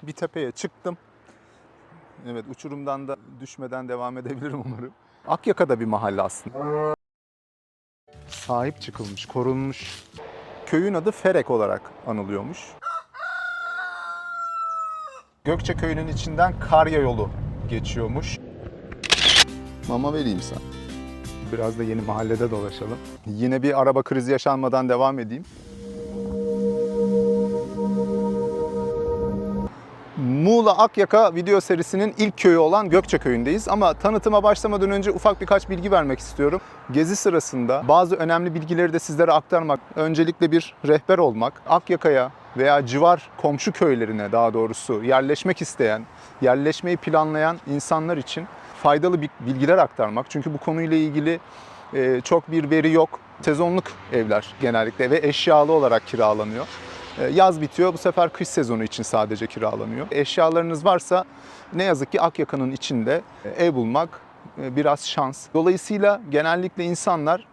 bir tepeye çıktım. Evet, uçurumdan da düşmeden devam edebilirim umarım. Akyaka'da bir mahalle aslında. Sahip çıkılmış, korunmuş. Köyün adı Ferek olarak anılıyormuş. Gökçe köyünün içinden Karya yolu geçiyormuş. Mama vereyim sana. Biraz da yeni mahallede dolaşalım. Yine bir araba krizi yaşanmadan devam edeyim. Muğla Akyaka video serisinin ilk köyü olan Gökçe köyündeyiz ama tanıtıma başlamadan önce ufak birkaç bilgi vermek istiyorum. Gezi sırasında bazı önemli bilgileri de sizlere aktarmak, öncelikle bir rehber olmak, Akyaka'ya veya civar komşu köylerine daha doğrusu yerleşmek isteyen, yerleşmeyi planlayan insanlar için faydalı bilgiler aktarmak. Çünkü bu konuyla ilgili çok bir veri yok. Sezonluk evler genellikle ve eşyalı olarak kiralanıyor. Yaz bitiyor, bu sefer kış sezonu için sadece kiralanıyor. Eşyalarınız varsa ne yazık ki Akyaka'nın içinde ev bulmak biraz şans. Dolayısıyla genellikle insanlar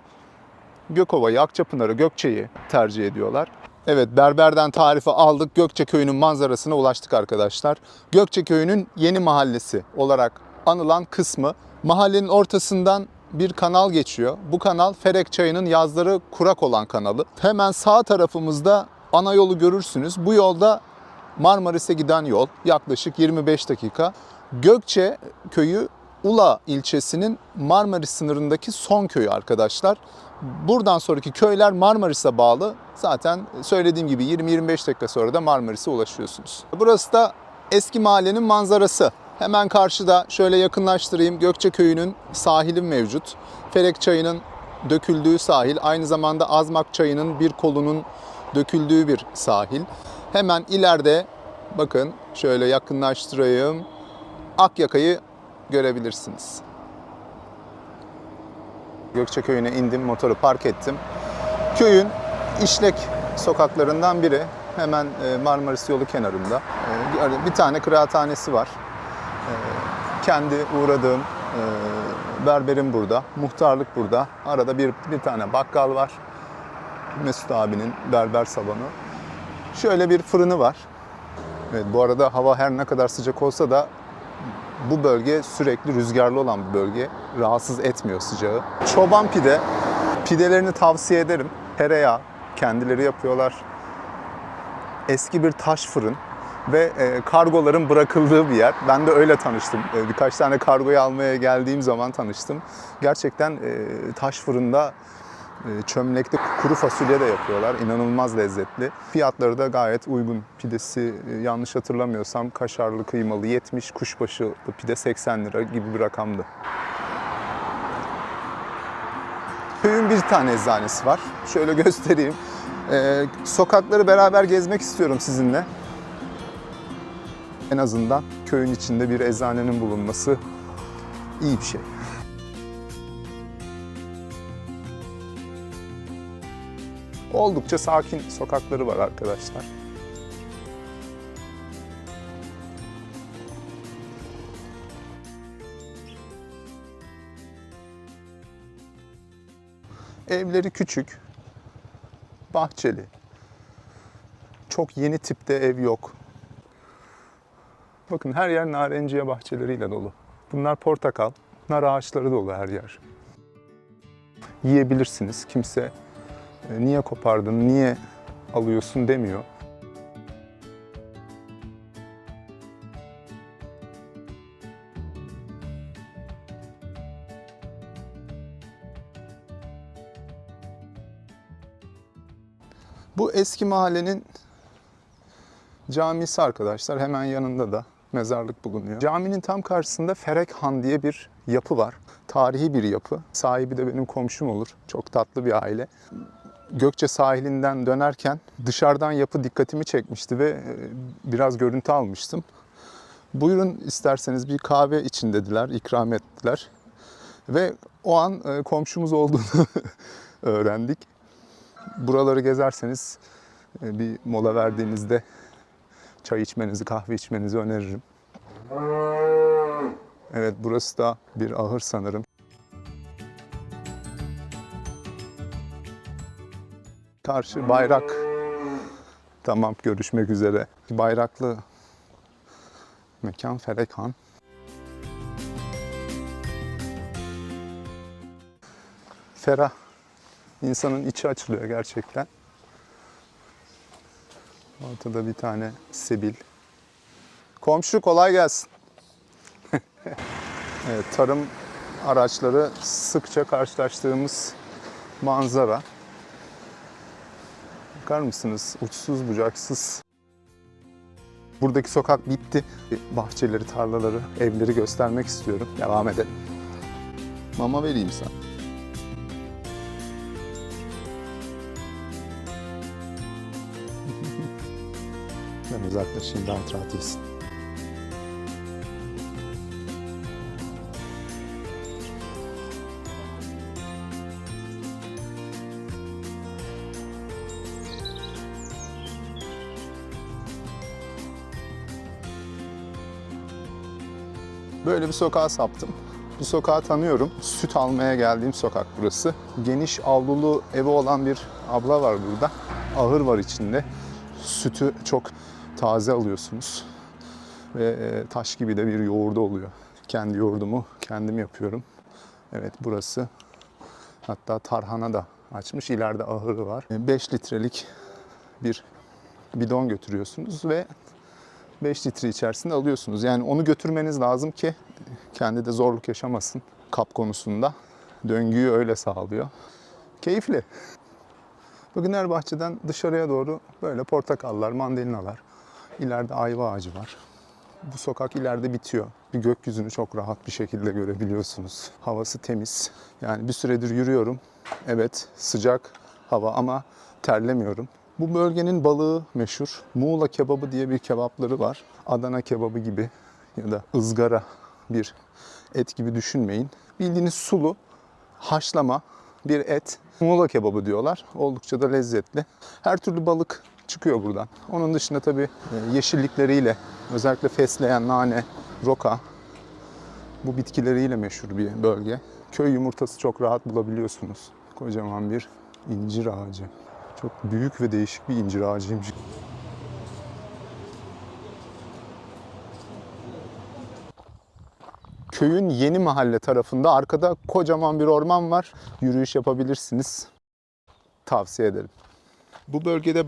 Gökova'yı, Akçapınar'ı, Gökçe'yi tercih ediyorlar. Evet, berberden tarifi aldık. Gökçe köyünün manzarasına ulaştık arkadaşlar. Gökçe köyünün yeni mahallesi olarak anılan kısmı. Mahallenin ortasından bir kanal geçiyor. Bu kanal Ferek Çayı'nın yazları kurak olan kanalı. Hemen sağ tarafımızda ana yolu görürsünüz. Bu yolda Marmaris'e giden yol yaklaşık 25 dakika. Gökçe köyü Ula ilçesinin Marmaris sınırındaki son köyü arkadaşlar. Buradan sonraki köyler Marmaris'e bağlı. Zaten söylediğim gibi 20-25 dakika sonra da Marmaris'e ulaşıyorsunuz. Burası da eski mahallenin manzarası. Hemen karşıda şöyle yakınlaştırayım. Gökçe köyünün sahili mevcut. Ferek Çayı'nın döküldüğü sahil. Aynı zamanda Azmak Çayı'nın bir kolunun döküldüğü bir sahil. Hemen ileride bakın şöyle yakınlaştırayım. Akyaka'yı görebilirsiniz. Gökçe köyüne indim, motoru park ettim. Köyün işlek sokaklarından biri. Hemen Marmaris yolu kenarında. Bir tane kıraathanesi var. Kendi uğradığım berberim burada. Muhtarlık burada. Arada bir tane bakkal var. Mesut abinin berber salonu. Şöyle bir fırını var. Evet, bu arada hava her ne kadar sıcak olsa da bu bölge sürekli rüzgarlı olan bir bölge. Rahatsız etmiyor sıcağı. Çoban pide. Pidelerini tavsiye ederim. Tereyağı kendileri yapıyorlar. Eski bir taş fırın ve kargoların bırakıldığı bir yer. Ben de öyle tanıştım. Birkaç tane kargoyu almaya geldiğim zaman tanıştım. Gerçekten taş fırında çömlekte kuru fasulye de yapıyorlar. İnanılmaz lezzetli. Fiyatları da gayet uygun. Pidesi yanlış hatırlamıyorsam kaşarlı kıymalı 70, kuşbaşılı pide 80 lira gibi bir rakamdı. Köyün bir tane eczanesi var. Şöyle göstereyim. Sokakları beraber gezmek istiyorum sizinle. En azından köyün içinde bir eczanenin bulunması iyi bir şey. Oldukça sakin sokakları var arkadaşlar. Evleri küçük, bahçeli. Çok yeni tipte ev yok. Bakın her yer narenciye bahçeleriyle dolu. Bunlar portakal, nar ağaçları dolu her yer. Yiyebilirsiniz. Kimse niye kopardın, niye alıyorsun demiyor. Bu eski mahallenin camisi arkadaşlar. Hemen yanında da mezarlık bulunuyor. Caminin tam karşısında Ferek Han diye bir yapı var. Tarihi bir yapı. Sahibi de benim komşum olur. Çok tatlı bir aile. Gökçe sahilinden dönerken dışarıdan yapı dikkatimi çekmişti ve biraz görüntü almıştım. Buyurun isterseniz bir kahve için dediler, ikram ettiler. Ve o an komşumuz olduğunu öğrendik. Buraları gezerseniz bir mola verdiğinizde çay içmenizi, kahve içmenizi öneririm. Evet, burası da bir ahır sanırım. Karşı bayrak. Tamam, görüşmek üzere. Bayraklı Mekan Ferekhan. Ferah. İnsanın içi açılıyor gerçekten. Ortada bir tane sebil. Komşu kolay gelsin. Evet, tarım araçları sıkça karşılaştığımız manzara. Bakar mısınız? Uçsuz bucaksız. Buradaki sokak bitti. Bahçeleri, tarlaları, evleri göstermek istiyorum. Devam edelim. Mama vereyim sana. Ben uzaklaşayım, rahat rahat yesin. Böyle bir sokağa saptım. Bu sokağı tanıyorum. Süt almaya geldiğim sokak burası. Geniş avlulu evi olan bir abla var burada. Ahır var içinde. Sütü çok taze alıyorsunuz. Ve taş gibi de bir yoğurdu oluyor. Kendi yoğurdumu kendim yapıyorum. Evet, burası. Hatta tarhana da açmış. İleride ahırı var. 5 litrelik bir bidon götürüyorsunuz ve 5 litre içerisinde alıyorsunuz. Yani onu götürmeniz lazım ki kendi de zorluk yaşamasın kap konusunda. Döngüyü öyle sağlıyor. Keyifli. Bugün her bahçeden dışarıya doğru böyle portakallar, mandalinalar. İleride ayva ağacı var. Bu sokak ileride bitiyor. Bir gökyüzünü çok rahat bir şekilde görebiliyorsunuz. Havası temiz. Yani bir süredir yürüyorum. Evet, sıcak hava ama terlemiyorum. Bu bölgenin balığı meşhur. Muğla kebabı diye bir kebapları var. Adana kebabı gibi ya da ızgara bir et gibi düşünmeyin. Bildiğiniz sulu, haşlama bir et. Muğla kebabı diyorlar. Oldukça da lezzetli. Her türlü balık çıkıyor buradan. Onun dışında tabii yeşillikleriyle, özellikle fesleğen, nane, roka, bu bitkileriyle meşhur bir bölge. Köy yumurtası çok rahat bulabiliyorsunuz. Kocaman bir incir ağacı. Çok büyük ve değişik bir incir ağacıymış. Köyün yeni mahalle tarafında arkada kocaman bir orman var. Yürüyüş yapabilirsiniz. Tavsiye ederim. Bu bölgede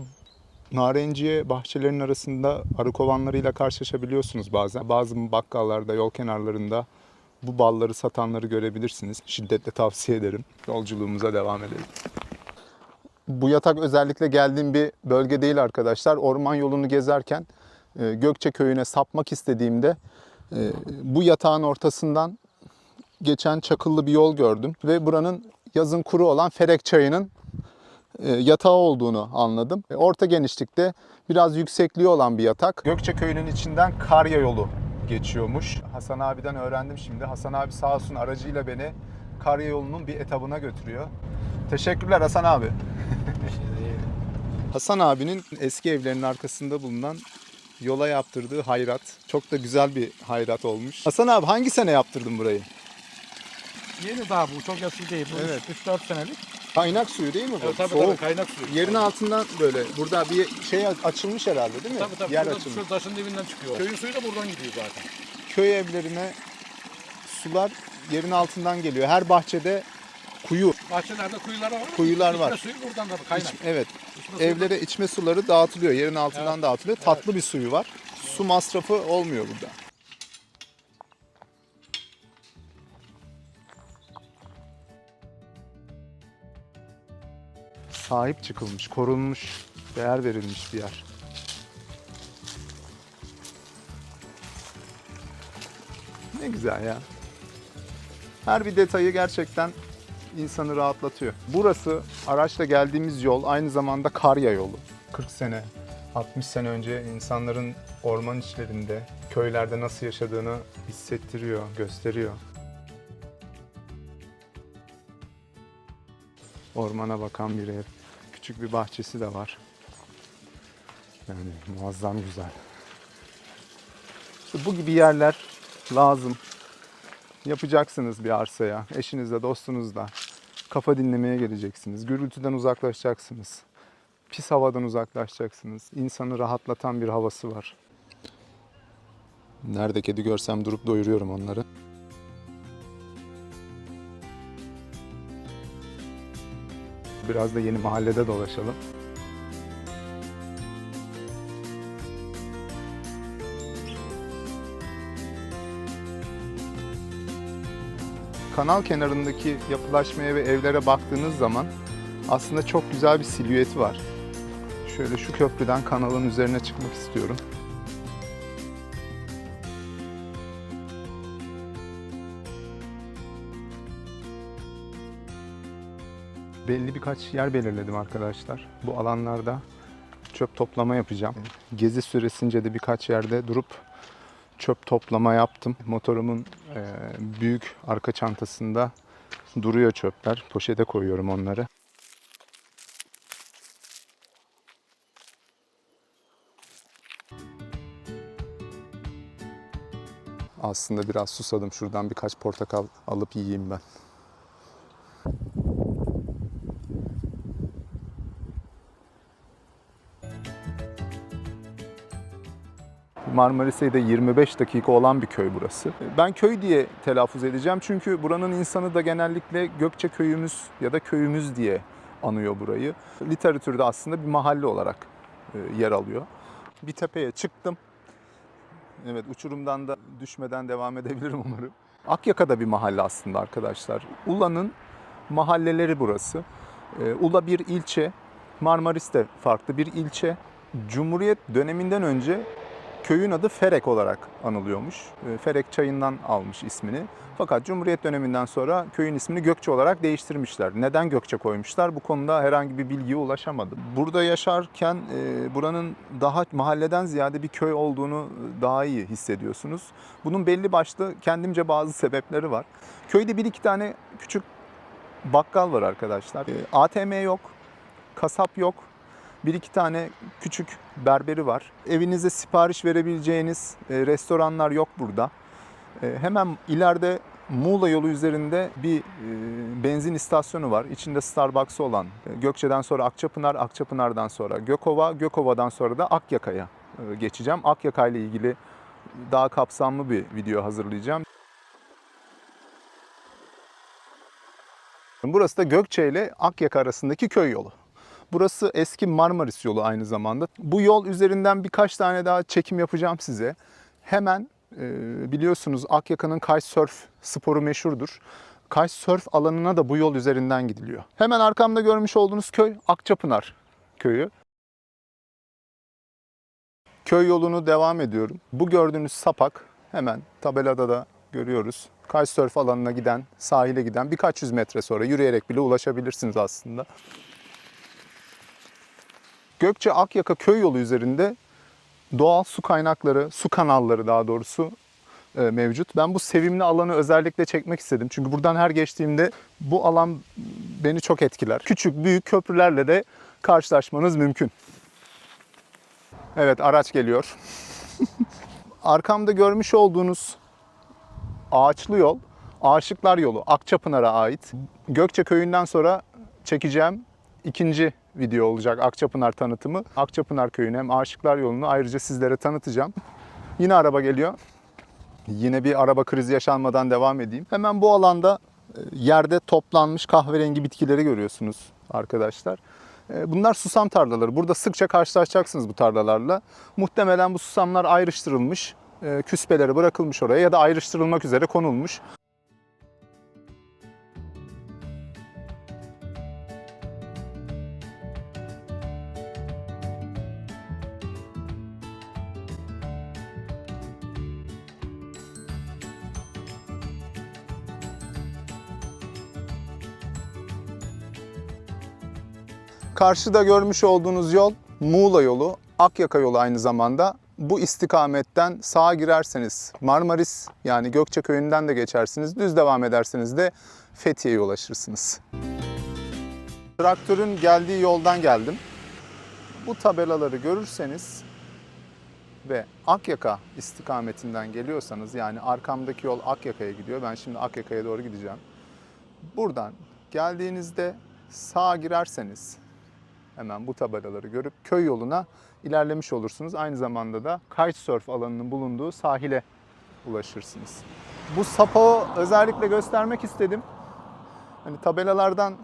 narenciye bahçelerinin arasında arı kovanlarıyla karşılaşabiliyorsunuz bazen. Bazı bakkallarda, yol kenarlarında bu balları satanları görebilirsiniz. Şiddetle tavsiye ederim. Yolculuğumuza devam edelim. Bu yatak özellikle geldiğim bir bölge değil arkadaşlar. Orman yolunu gezerken Gökçe köyüne sapmak istediğimde bu yatağın ortasından geçen çakıllı bir yol gördüm. Ve buranın yazın kuru olan Ferek Çayı'nın yatağı olduğunu anladım. Orta genişlikte biraz yüksekliği olan bir yatak. Gökçe köyünün içinden Karya yolu geçiyormuş. Hasan abiden öğrendim şimdi. Hasan abi sağ olsun aracıyla beni Karya yolunun bir etabına götürüyor. Teşekkürler Hasan abi. Hasan abinin eski evlerinin arkasında bulunan yola yaptırdığı hayrat. Çok da güzel bir hayrat olmuş. Hasan abi hangi sene yaptırdın burayı? Yeni daha bu, çok eski değil. Bu Evet. 3-4 senelik. Kaynak suyu değil mi bu? Evet, tabii, Soğuk. tabii, kaynak suyu. Yerin altından böyle burada bir şey açılmış herhalde değil mi? Tabii tabii. Yer Şurada, açılmış. şu taşın dibinden çıkıyor. Köyün suyu da buradan gidiyor zaten. Köy evlerine sular yerin altından geliyor. Her bahçede kuyu, Bahçelerde kuyular var. İçme suyu buradan da kaynak. Evet. İçme suyu Evlere içme suları dağıtılıyor. Yerin altından dağıtılıyor. Tatlı bir suyu var. Su masrafı olmuyor burada. Sahip çıkılmış, korunmuş, değer verilmiş bir yer. Ne güzel ya. Her bir detayı gerçekten insanı rahatlatıyor. Burası araçla geldiğimiz yol aynı zamanda Karya yolu. 40 sene, 60 sene önce insanların orman içlerinde, köylerde nasıl yaşadığını hissettiriyor, gösteriyor. Ormana bakan bir ev. Küçük bir bahçesi de var. Yani muazzam güzel. İşte bu gibi yerler lazım. Yapacaksınız bir arsaya, eşinizle, dostunuzla. Kafa dinlemeye geleceksiniz. Gürültüden uzaklaşacaksınız. Pis havadan uzaklaşacaksınız. İnsanı rahatlatan bir havası var. Nerede kedi görsem durup doyuruyorum onları. Biraz da yeni mahallede dolaşalım. Kanal kenarındaki yapılaşmaya ve evlere baktığınız zaman aslında çok güzel bir silüeti var. Şöyle şu köprüden kanalın üzerine çıkmak istiyorum. Belli birkaç yer belirledim arkadaşlar. Bu alanlarda çöp toplama yapacağım. Gezi süresince de birkaç yerde durup çöp toplama yaptım. Motorumun büyük arka çantasında duruyor çöpler. Poşete koyuyorum onları. Aslında biraz susadım. Şuradan birkaç portakal alıp yiyeyim ben. Marmaris'e de 25 dakika olan bir köy burası. Ben köy diye telaffuz edeceğim çünkü buranın insanı da genellikle Gökçe köyümüz ya da köyümüz diye anıyor burayı. Literatürde aslında bir mahalle olarak yer alıyor. Bir tepeye çıktım. Evet, uçurumdan da düşmeden devam edebilirim umarım. Akyaka'da bir mahalle aslında arkadaşlar. Ula'nın mahalleleri burası. Ula bir ilçe, Marmaris de farklı bir ilçe. Cumhuriyet döneminden önce köyün adı Ferek olarak anılıyormuş. Ferek çayından almış ismini. Fakat Cumhuriyet döneminden sonra köyün ismini Gökçe olarak değiştirmişler. Neden Gökçe koymuşlar? Bu konuda herhangi bir bilgiye ulaşamadım. Burada yaşarken buranın daha mahalleden ziyade bir köy olduğunu daha iyi hissediyorsunuz. Bunun belli başlı kendimce bazı sebepleri var. Köyde bir iki tane küçük bakkal var arkadaşlar. ATM yok, kasap yok. Bir iki tane küçük berberi var. Evinize sipariş verebileceğiniz restoranlar yok burada. Hemen ileride Muğla yolu üzerinde bir benzin istasyonu var. İçinde Starbucks'ı olan. Gökçe'den sonra Akçapınar, Akçapınar'dan sonra Gökova, Gökova'dan sonra da Akyaka'ya geçeceğim. Akyaka ile ilgili daha kapsamlı bir video hazırlayacağım. Burası da Gökçe ile Akyaka arasındaki köy yolu. Burası eski Marmaris yolu aynı zamanda. Bu yol üzerinden birkaç tane daha çekim yapacağım size. Hemen biliyorsunuz Akyaka'nın kitesurf sporu meşhurdur. Kitesurf alanına da bu yol üzerinden gidiliyor. Hemen arkamda görmüş olduğunuz köy Akçapınar köyü. Köy yolunu devam ediyorum. Bu gördüğünüz sapak hemen tabelada da görüyoruz. Kitesurf alanına giden, sahile giden birkaç yüz metre sonra yürüyerek bile ulaşabilirsiniz aslında. Gökçe Akyaka köy yolu üzerinde doğal su kaynakları, su kanalları daha doğrusu mevcut. Ben bu sevimli alanı özellikle çekmek istedim. Çünkü buradan her geçtiğimde bu alan beni çok etkiler. Küçük, büyük köprülerle de karşılaşmanız mümkün. Evet, araç geliyor. Arkamda görmüş olduğunuz ağaçlı yol, Aşıklar Yolu, Akçapınar'a ait. Gökçe köyünden sonra çekeceğim ikinci video olacak Akçapınar tanıtımı. Akçapınar köyünü hem Aşıklar Yolu'nu ayrıca sizlere tanıtacağım. Yine araba geliyor. Yine bir araba krizi yaşanmadan devam edeyim. Hemen bu alanda yerde toplanmış kahverengi bitkileri görüyorsunuz arkadaşlar. Bunlar susam tarlaları. Burada sıkça karşılaşacaksınız bu tarlalarla. Muhtemelen bu susamlar ayrıştırılmış, küspeleri bırakılmış oraya ya da ayrıştırılmak üzere konulmuş. Karşıda görmüş olduğunuz yol Muğla yolu, Akyaka yolu aynı zamanda. Bu istikametten sağa girerseniz Marmaris yani Gökçe köyünden de geçersiniz. Düz devam ederseniz de Fethiye'ye ulaşırsınız. Traktörün geldiği yoldan geldim. Bu tabelaları görürseniz ve Akyaka istikametinden geliyorsanız yani arkamdaki yol Akyaka'ya gidiyor. Ben şimdi Akyaka'ya doğru gideceğim. Buradan geldiğinizde sağa girerseniz hemen bu tabelaları görüp köy yoluna ilerlemiş olursunuz. Aynı zamanda da kitesurf alanının bulunduğu sahile ulaşırsınız. Bu sapağı özellikle göstermek istedim. Hani tabelalardan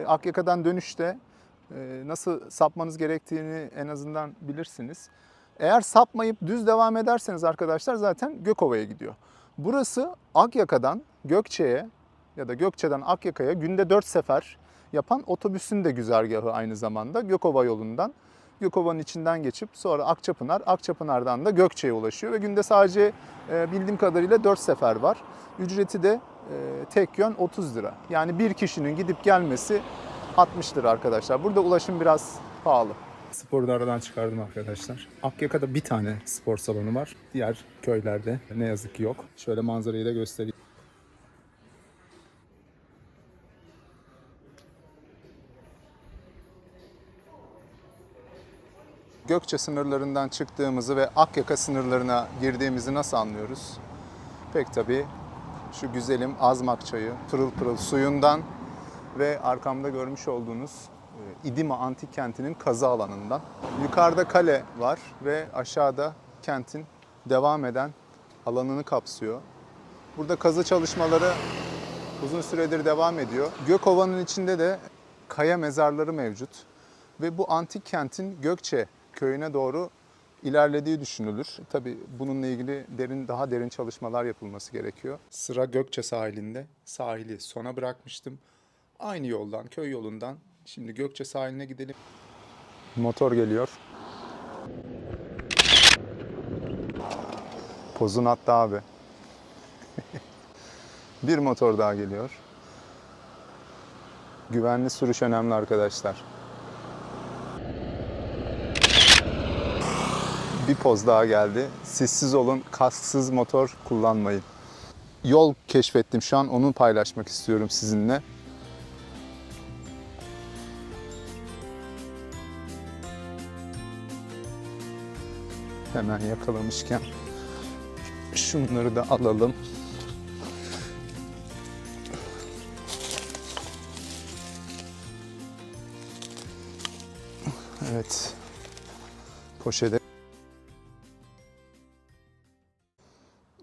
Akyaka'dan dönüşte nasıl sapmanız gerektiğini en azından bilirsiniz. Eğer sapmayıp düz devam ederseniz arkadaşlar zaten Gökova'ya gidiyor. Burası Akyaka'dan Gökçe'ye ya da Gökçe'den Akyaka'ya günde 4 sefer yapan otobüsün de güzergahı aynı zamanda Gökova yolundan. Gökova'nın içinden geçip sonra Akçapınar, Akçapınar'dan da Gökçe'ye ulaşıyor ve günde sadece bildiğim kadarıyla 4 sefer var. Ücreti de tek yön 30 lira. Yani bir kişinin gidip gelmesi 60 lira arkadaşlar. Burada ulaşım biraz pahalı. Sporu da aradan çıkardım arkadaşlar. Akyaka'da bir tane spor salonu var. Diğer köylerde ne yazık ki yok. Şöyle manzarayı da göstereyim. Gökçe sınırlarından çıktığımızı ve Akyaka sınırlarına girdiğimizi nasıl anlıyoruz? Pek tabii şu güzelim Azmak çayı, pırıl pırıl suyundan ve arkamda görmüş olduğunuz İdima Antik Kenti'nin kazı alanından. Yukarıda kale var ve aşağıda kentin devam eden alanını kapsıyor. Burada kazı çalışmaları uzun süredir devam ediyor. Gökova'nın içinde de kaya mezarları mevcut ve bu antik kentin Gökçe köyüne doğru ilerlediği düşünülür. Tabii bununla ilgili daha derin çalışmalar yapılması gerekiyor. Sıra Gökçe sahilinde. Sahili sona bırakmıştım. Aynı yoldan, köy yolundan şimdi Gökçe sahiline gidelim. Motor geliyor. Pozun attı abi. Bir motor daha geliyor. Güvenli sürüş önemli arkadaşlar. Bir poz daha geldi. Sessiz olun, kasksız motor kullanmayın. Yol keşfettim şu an, onu paylaşmak istiyorum sizinle. Hemen yakalamışken şunları da alalım. Evet. Poşete.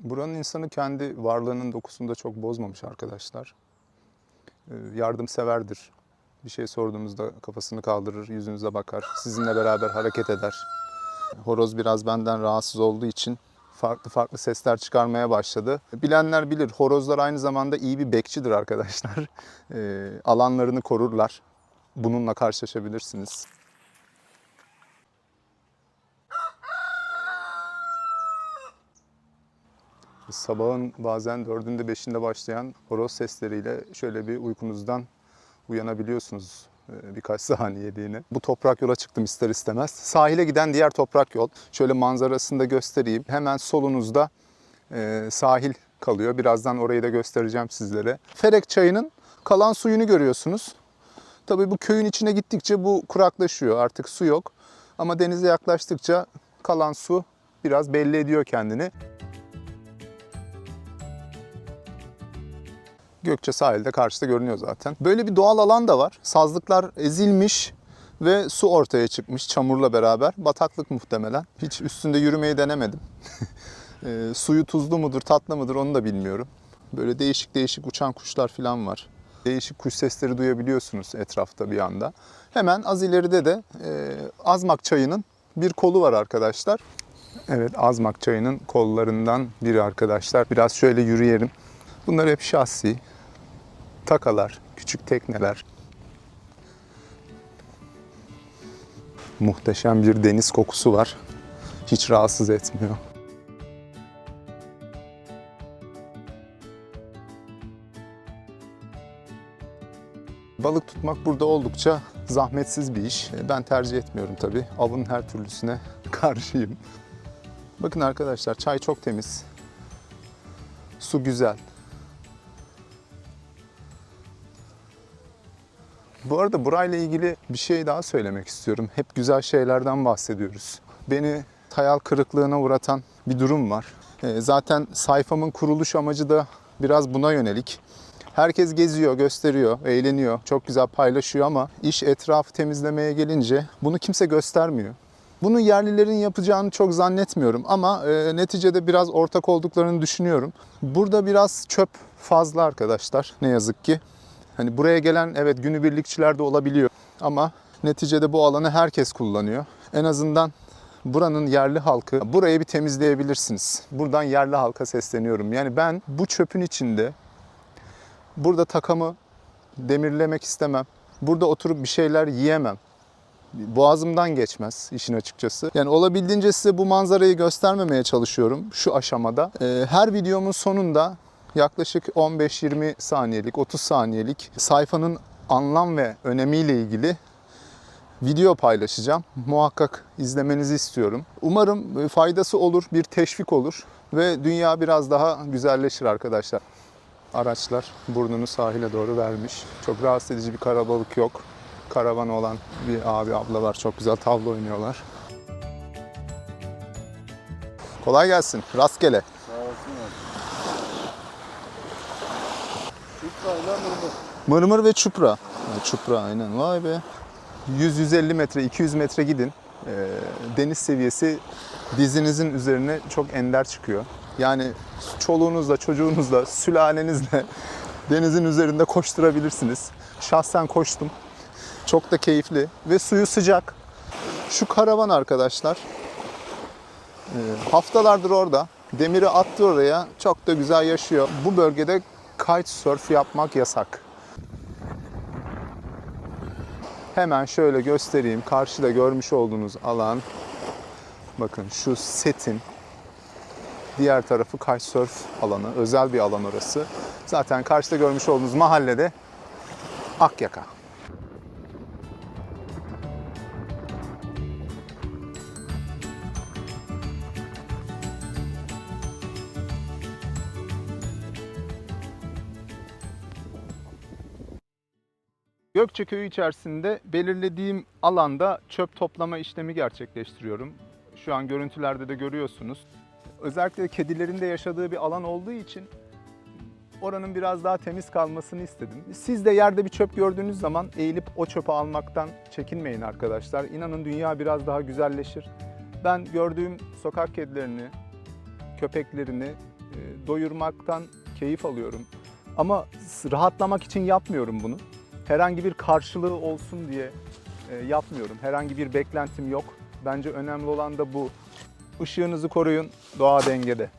Buranın insanı kendi varlığının dokusunu da çok bozmamış arkadaşlar. Yardımseverdir. Bir şey sorduğumuzda kafasını kaldırır, yüzünüze bakar. Sizinle beraber hareket eder. Horoz biraz benden rahatsız olduğu için farklı sesler çıkarmaya başladı. Bilenler bilir, horozlar aynı zamanda iyi bir bekçidir arkadaşlar. Alanlarını korurlar. Bununla karşılaşabilirsiniz. Sabahın bazen 4'ünde 5'inde başlayan horoz sesleriyle şöyle bir uykunuzdan uyanabiliyorsunuz birkaç saniyeliğine. Bu toprak yola çıktım ister istemez. Sahile giden diğer toprak yol. Şöyle manzarasını da göstereyim. Hemen solunuzda sahil kalıyor. Birazdan orayı da göstereceğim sizlere. Ferek çayının kalan suyunu görüyorsunuz. Tabii bu köyün içine gittikçe bu kuraklaşıyor. Artık su yok. Ama denize yaklaştıkça kalan su biraz belli ediyor kendini. Gökçe sahilde karşıda görünüyor zaten. Böyle bir doğal alan da var. Sazlıklar ezilmiş ve su ortaya çıkmış çamurla beraber. Bataklık muhtemelen. Hiç üstünde yürümeyi denemedim. Suyu tuzlu mudur, tatlı mıdır onu da bilmiyorum. Böyle değişik değişik uçan kuşlar falan var. Değişik kuş sesleri duyabiliyorsunuz etrafta bir anda. Hemen az ileride de Azmak çayının bir kolu var arkadaşlar. Evet, Azmak çayının kollarından biri arkadaşlar. Biraz şöyle yürüyelim. Bunlar hep şahsi. Takalar, küçük tekneler. Muhteşem bir deniz kokusu var. Hiç rahatsız etmiyor. Balık tutmak burada oldukça zahmetsiz bir iş. Ben tercih etmiyorum tabii. Avın her türlüsüne karşıyım. Bakın arkadaşlar, çay çok temiz. Su güzel. Bu arada burayla ilgili bir şey daha söylemek istiyorum. Hep güzel şeylerden bahsediyoruz. Beni hayal kırıklığına uğratan bir durum var. Zaten sayfamın kuruluş amacı da biraz buna yönelik. Herkes geziyor, gösteriyor, eğleniyor, çok güzel paylaşıyor ama iş etrafı temizlemeye gelince bunu kimse göstermiyor. Bunu yerlilerin yapacağını çok zannetmiyorum ama neticede biraz ortak olduklarını düşünüyorum. Burada biraz çöp fazla arkadaşlar, ne yazık ki. Hani buraya gelen evet günübirlikçiler de olabiliyor ama neticede bu alanı herkes kullanıyor. En azından buranın yerli halkı burayı bir temizleyebilirsiniz. Buradan yerli halka sesleniyorum. Yani ben bu çöpün içinde burada takamı demirlemek istemem. Burada oturup bir şeyler yiyemem. Boğazımdan geçmez işin açıkçası. Yani olabildiğince size bu manzarayı göstermemeye çalışıyorum şu aşamada. Her videomun sonunda yaklaşık 15-20 saniyelik, 30 saniyelik sayfanın anlam ve önemiyle ilgili video paylaşacağım. Muhakkak izlemenizi istiyorum. Umarım faydası olur, bir teşvik olur ve dünya biraz daha güzelleşir arkadaşlar. Araçlar burnunu sahile doğru vermiş. Çok rahatsız edici bir karabalık yok. Karavan olan bir abi abla var. Çok güzel tavla oynuyorlar. Kolay gelsin. Rastgele. Sağ olsun abi. Çuprayla mırmır. Mırmır ve çupra. Ha, çupra aynen. Vay be. 100-150 metre, 200 metre gidin. Deniz seviyesi dizinizin üzerine çok ender çıkıyor. Yani çoluğunuzla, çocuğunuzla, sülalenizle denizin üzerinde koşturabilirsiniz. Şahsen koştum. Çok da keyifli ve suyu sıcak. Şu karavan arkadaşlar haftalardır orada. Demiri attı oraya. Çok da güzel yaşıyor. Bu bölgede kitesurf yapmak yasak. Hemen şöyle göstereyim. Karşıda görmüş olduğunuz alan. Bakın şu setin diğer tarafı kitesurf alanı. Özel bir alan orası. Zaten karşıda görmüş olduğunuz mahallede Akyaka. Gökçeköy'ü içerisinde belirlediğim alanda çöp toplama işlemi gerçekleştiriyorum. Şu an görüntülerde de görüyorsunuz. Özellikle kedilerin de yaşadığı bir alan olduğu için oranın biraz daha temiz kalmasını istedim. Siz de yerde bir çöp gördüğünüz zaman eğilip o çöpü almaktan çekinmeyin arkadaşlar. İnanın dünya biraz daha güzelleşir. Ben gördüğüm sokak kedilerini, köpeklerini doyurmaktan keyif alıyorum. Ama rahatlamak için yapmıyorum bunu. Herhangi bir karşılığı olsun diye yapmıyorum. Herhangi bir beklentim yok. Bence önemli olan da bu. Işığınızı koruyun, doğa dengede.